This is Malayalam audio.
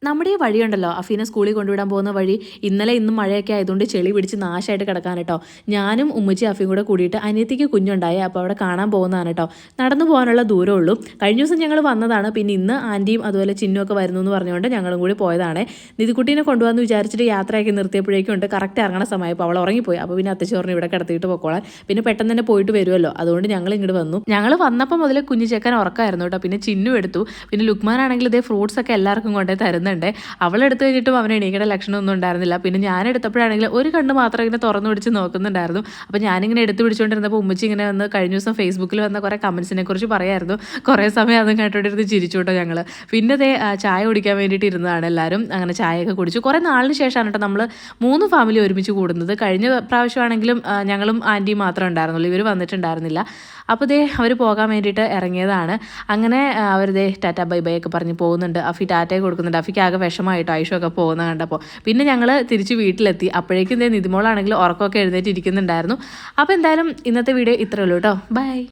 നമ്മുടെ ഈ വഴിയുണ്ടല്ലോ അഫീനെ സ്കൂളിൽ കൊണ്ടുവിടാൻ പോകുന്ന വഴി ഇന്നലെ ഇന്നും മഴയൊക്കെ ആയതുകൊണ്ട് ചെളി പിടിച്ച് നാശമായിട്ട് കിടക്കാൻ കേട്ടോ. ഞാനും ഉമ്മച്ചി അഫീം കൂടെ കൂടിയിട്ട് അനിയത്തിക്ക് കുഞ്ഞുണ്ടായി, അപ്പോൾ അവിടെ കാണാൻ പോകുന്നതാണ് കേട്ടോ. നടന്നു പോകാനുള്ള ദൂരമുള്ളൂ. കഴിഞ്ഞ ദിവസം ഞങ്ങൾ വന്നതാണ്, പിന്നെ ഇന്ന് ആൻറ്റിയും അതുപോലെ ചിന്നും ഒക്കെ വരുന്നു എന്ന് പറഞ്ഞുകൊണ്ട് ഞങ്ങളും കൂടി പോയതാണ്. നിധിക്കുട്ടീനെ കൊണ്ടുവന്ന് വിചാരിച്ചിട്ട് യാത്രയൊക്കെ നിർത്തിയപ്പോഴേക്കും ഉണ്ട് കറക്റ്റ് ഇറങ്ങണ സമയപ്പോൾ അവൾ ഉറങ്ങിപ്പോയി. അപ്പോൾ പിന്നെ അത്തച്ചോറിന് ഇവിടെ കിടത്തിയിട്ട് പൊക്കോളാൻ, പിന്നെ പെട്ടെന്ന് തന്നെ പോയിട്ട് വരുമല്ലോ, അതുകൊണ്ട് ഞങ്ങൾ ഇങ്ങോട്ട് വന്നു. ഞങ്ങൾ വന്നപ്പോൾ മുതൽ കുഞ്ഞു ചെക്കൻ ഉറക്കമായിരുന്നു കേട്ടോ. പിന്നെ ചിന്നു എടുത്തു, പിന്നെ ലുക്മാനാണെങ്കിൽ ഇതേ ഫ്രൂട്ട്സ് ഒക്കെ എല്ലാവർക്കും കൊണ്ടേ തരുന്നുണ്ട്. അവളെടുത്ത് കഴിഞ്ഞിട്ടും അവന് എണീക്കേണ്ട ലക്ഷണമൊന്നും ഉണ്ടായിരുന്നില്ല. പിന്നെ ഞാൻ എടുത്തപ്പോഴാണെങ്കിൽ ഒരു കണ്ണ് മാത്രം ഇങ്ങനെ തുറന്നു പിടിച്ച് നോക്കുന്നുണ്ടായിരുന്നു. അപ്പോൾ ഞാനിങ്ങനെ എടുത്ത് പിടിച്ചുകൊണ്ടിരുന്നപ്പോൾ ഉമ്മച്ചി ഇങ്ങനെ വന്ന് കഴിഞ്ഞ ദിവസം ഫേസ്ബുക്കിൽ വന്ന കുറേ കമൻസിനെ കുറിച്ച് പറയായിരുന്നു. കുറേ സമയം അതും കേട്ടോണ്ടിരുന്ന് ചിരിച്ചു കേട്ടോ ഞങ്ങൾ. പിന്നെ അതേ ചായ കുടിക്കാൻ വേണ്ടിയിട്ട് ഇരുന്നതാണ് എല്ലാവരും. അങ്ങനെ ചായയൊക്കെ കുടിച്ചു. കുറേ നാളിന് ശേഷമാണ് കേട്ടോ നമ്മൾ 3 ഫാമിലി ഒരുമിച്ച് കൂടുന്നത്. കഴിഞ്ഞ പ്രാവശ്യമാണെങ്കിലും ഞങ്ങളും ആൻറ്റിയും മാത്രമേ ഉണ്ടായിരുന്നുള്ളൂ, ഇവർ വന്നിട്ടുണ്ടായിരുന്നില്ല. അപ്പോൾ ദേ അവർ പോകാൻ വേണ്ടിയിട്ട് ഇറങ്ങിയതാണ്. അങ്ങനെ അവർ ദേ ടാറ്റ ബൈ ബൈ ഒക്കെ പറഞ്ഞ് പോകുന്നുണ്ട്. അഫി ടാറ്റയെ കൊടുക്കുന്നുണ്ട്. അഫിക്ക് ആകെ വിഷമായിട്ടോ ഐഷൊക്കെ പോകുന്ന കണ്ടപ്പോൾ. പിന്നെ ഞങ്ങൾ തിരിച്ച് വീട്ടിലെത്തി. അപ്പോഴേക്കും ദേ നിതിമോളാണെങ്കിൽ ഉറക്കമൊക്കെ എഴുന്നേറ്റ് ഇരിക്കുന്നുണ്ടായിരുന്നു. അപ്പോൾ എന്തായാലും ഇന്നത്തെ വീഡിയോ ഇത്രയേ ഉള്ളൂ കേട്ടോ. ബൈ.